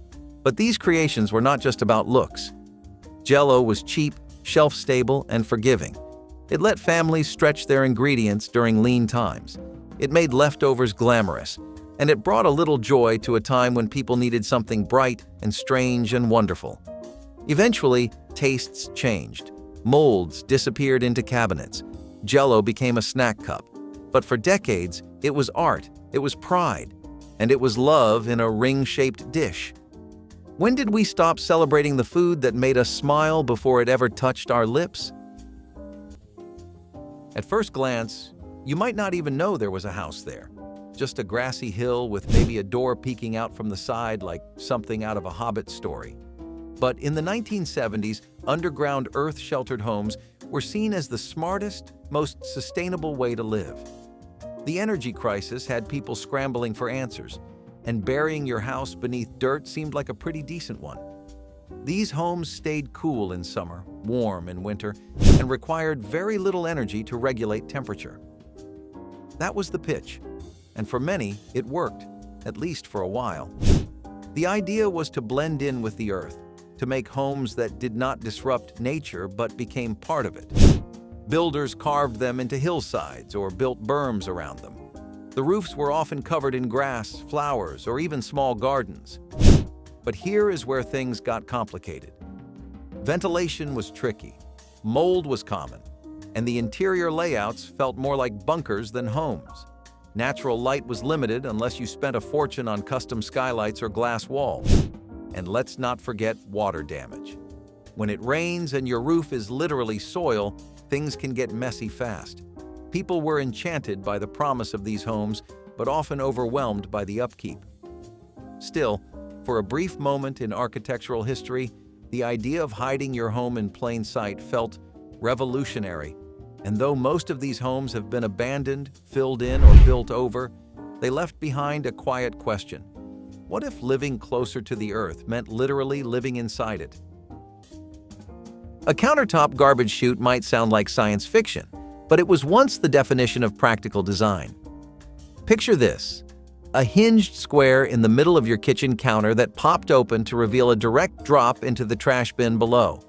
But these creations were not just about looks. Jell-O was cheap, shelf-stable, and forgiving. It let families stretch their ingredients during lean times. It made leftovers glamorous, and it brought a little joy to a time when people needed something bright and strange and wonderful. Eventually, tastes changed. Molds disappeared into cabinets. Jell-O became a snack cup. But for decades, it was art, it was pride, and it was love in a ring-shaped dish. When did we stop celebrating the food that made us smile before it ever touched our lips? At first glance, you might not even know there was a house there. Just a grassy hill with maybe a door peeking out from the side like something out of a Hobbit story. But in the 1970s, underground earth-sheltered homes were seen as the smartest, most sustainable way to live. The energy crisis had people scrambling for answers, and burying your house beneath dirt seemed like a pretty decent one. These homes stayed cool in summer, warm in winter, and required very little energy to regulate temperature. That was the pitch, and for many, it worked, at least for a while. The idea was to blend in with the earth, to make homes that did not disrupt nature but became part of it. Builders carved them into hillsides or built berms around them. The roofs were often covered in grass, flowers, or even small gardens. But here is where things got complicated. Ventilation was tricky, mold was common, and the interior layouts felt more like bunkers than homes. Natural light was limited unless you spent a fortune on custom skylights or glass walls. And let's not forget water damage. When it rains and your roof is literally soil, things can get messy fast. People were enchanted by the promise of these homes, but often overwhelmed by the upkeep. Still, for a brief moment in architectural history, the idea of hiding your home in plain sight felt revolutionary. And though most of these homes have been abandoned, filled in, or built over, they left behind a quiet question. What if living closer to the earth meant literally living inside it? A countertop garbage chute might sound like science fiction, but it was once the definition of practical design. Picture this: a hinged square in the middle of your kitchen counter that popped open to reveal a direct drop into the trash bin below.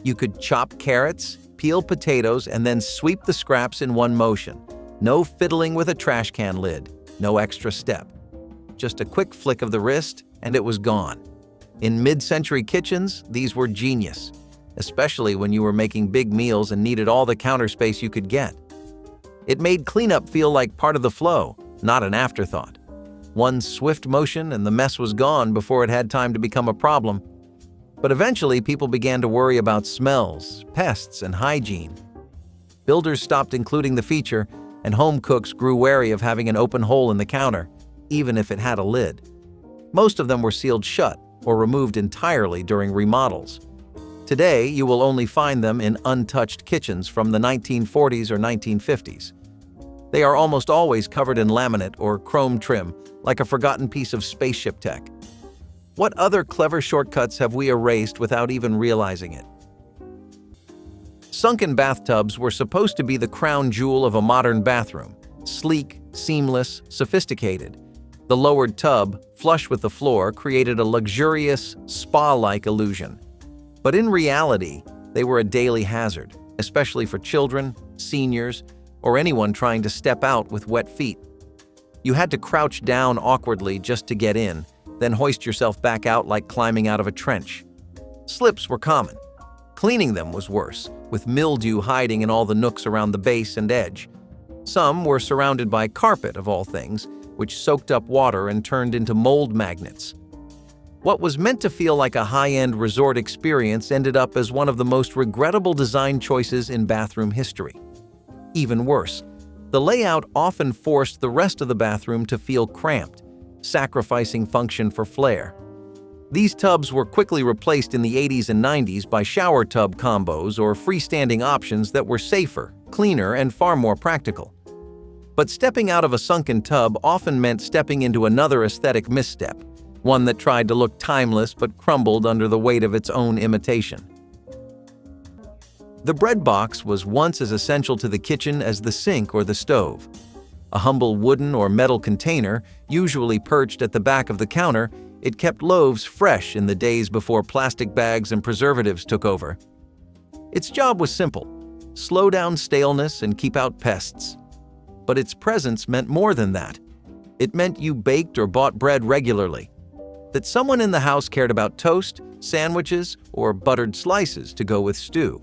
You could chop carrots, peel potatoes, and then sweep the scraps in one motion. No fiddling with a trash can lid, no extra step. Just a quick flick of the wrist, and it was gone. In mid-century kitchens, these were genius, especially when you were making big meals and needed all the counter space you could get. It made cleanup feel like part of the flow, not an afterthought. One swift motion and the mess was gone before it had time to become a problem. But eventually, people began to worry about smells, pests, and hygiene. Builders stopped including the feature, and home cooks grew wary of having an open hole in the counter, even if it had a lid. Most of them were sealed shut or removed entirely during remodels. Today, you will only find them in untouched kitchens from the 1940s or 1950s. They are almost always covered in laminate or chrome trim, like a forgotten piece of spaceship tech. What other clever shortcuts have we erased without even realizing it? Sunken bathtubs were supposed to be the crown jewel of a modern bathroom. Sleek, seamless, sophisticated. The lowered tub, flush with the floor, created a luxurious, spa-like illusion. But in reality, they were a daily hazard, especially for children, seniors, or anyone trying to step out with wet feet. You had to crouch down awkwardly just to get in, then hoist yourself back out like climbing out of a trench. Slips were common. Cleaning them was worse, with mildew hiding in all the nooks around the base and edge. Some were surrounded by carpet, of all things, which soaked up water and turned into mold magnets. What was meant to feel like a high-end resort experience ended up as one of the most regrettable design choices in bathroom history. Even worse, the layout often forced the rest of the bathroom to feel cramped, sacrificing function for flair. These tubs were quickly replaced in the 80s and 90s by shower tub combos or freestanding options that were safer, cleaner, and far more practical. But stepping out of a sunken tub often meant stepping into another aesthetic misstep, one that tried to look timeless but crumbled under the weight of its own imitation. The bread box was once as essential to the kitchen as the sink or the stove. A humble wooden or metal container, usually perched at the back of the counter, it kept loaves fresh in the days before plastic bags and preservatives took over. Its job was simple: slow down staleness and keep out pests. But its presence meant more than that. It meant you baked or bought bread regularly, that someone in the house cared about toast, sandwiches, or buttered slices to go with stew.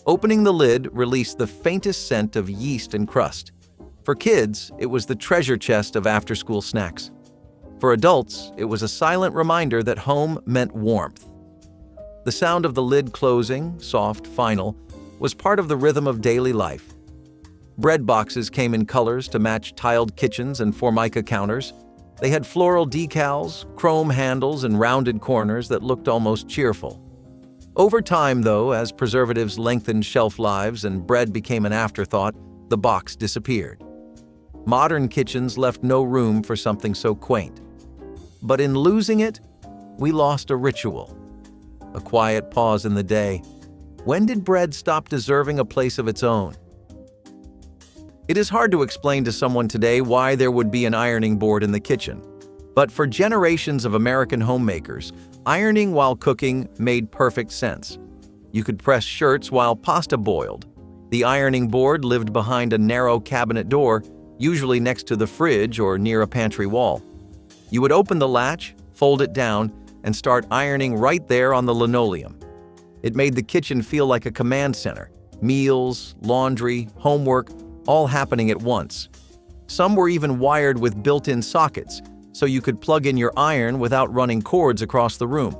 Opening the lid released the faintest scent of yeast and crust. For kids, it was the treasure chest of after-school snacks. For adults, it was a silent reminder that home meant warmth. The sound of the lid closing, soft, final, was part of the rhythm of daily life. Bread boxes came in colors to match tiled kitchens and formica counters. They had floral decals, chrome handles, and rounded corners that looked almost cheerful. Over time, though, as preservatives lengthened shelf lives and bread became an afterthought, the box disappeared. Modern kitchens left no room for something so quaint. But in losing it, we lost a ritual. A quiet pause in the day. When did bread stop deserving a place of its own? It is hard to explain to someone today why there would be an ironing board in the kitchen. But for generations of American homemakers, ironing while cooking made perfect sense. You could press shirts while pasta boiled. The ironing board lived behind a narrow cabinet door, usually next to the fridge or near a pantry wall. You would open the latch, fold it down, and start ironing right there on the linoleum. It made the kitchen feel like a command center. Meals, laundry, homework, all happening at once. Some were even wired with built-in sockets, so you could plug in your iron without running cords across the room.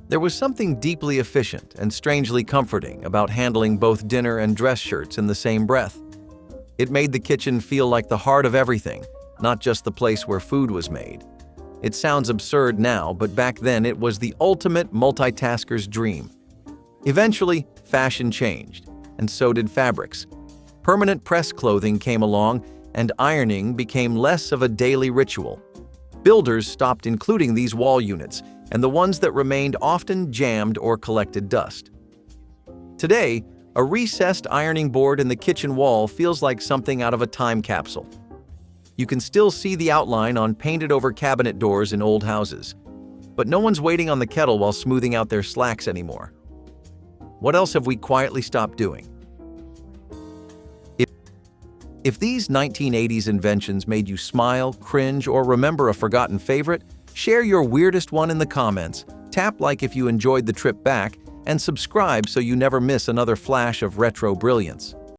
There was something deeply efficient and strangely comforting about handling both dinner and dress shirts in the same breath. It made the kitchen feel like the heart of everything, not just the place where food was made. It sounds absurd now, but back then it was the ultimate multitasker's dream. Eventually, fashion changed, and so did fabrics. Permanent press clothing came along, and ironing became less of a daily ritual. Builders stopped including these wall units, and the ones that remained often jammed or collected dust. Today, a recessed ironing board in the kitchen wall feels like something out of a time capsule. You can still see the outline on painted-over cabinet doors in old houses. But no one's waiting on the kettle while smoothing out their slacks anymore. What else have we quietly stopped doing? If these 1980s inventions made you smile, cringe, or remember a forgotten favorite, share your weirdest one in the comments, tap like if you enjoyed the trip back, and subscribe so you never miss another flash of retro brilliance.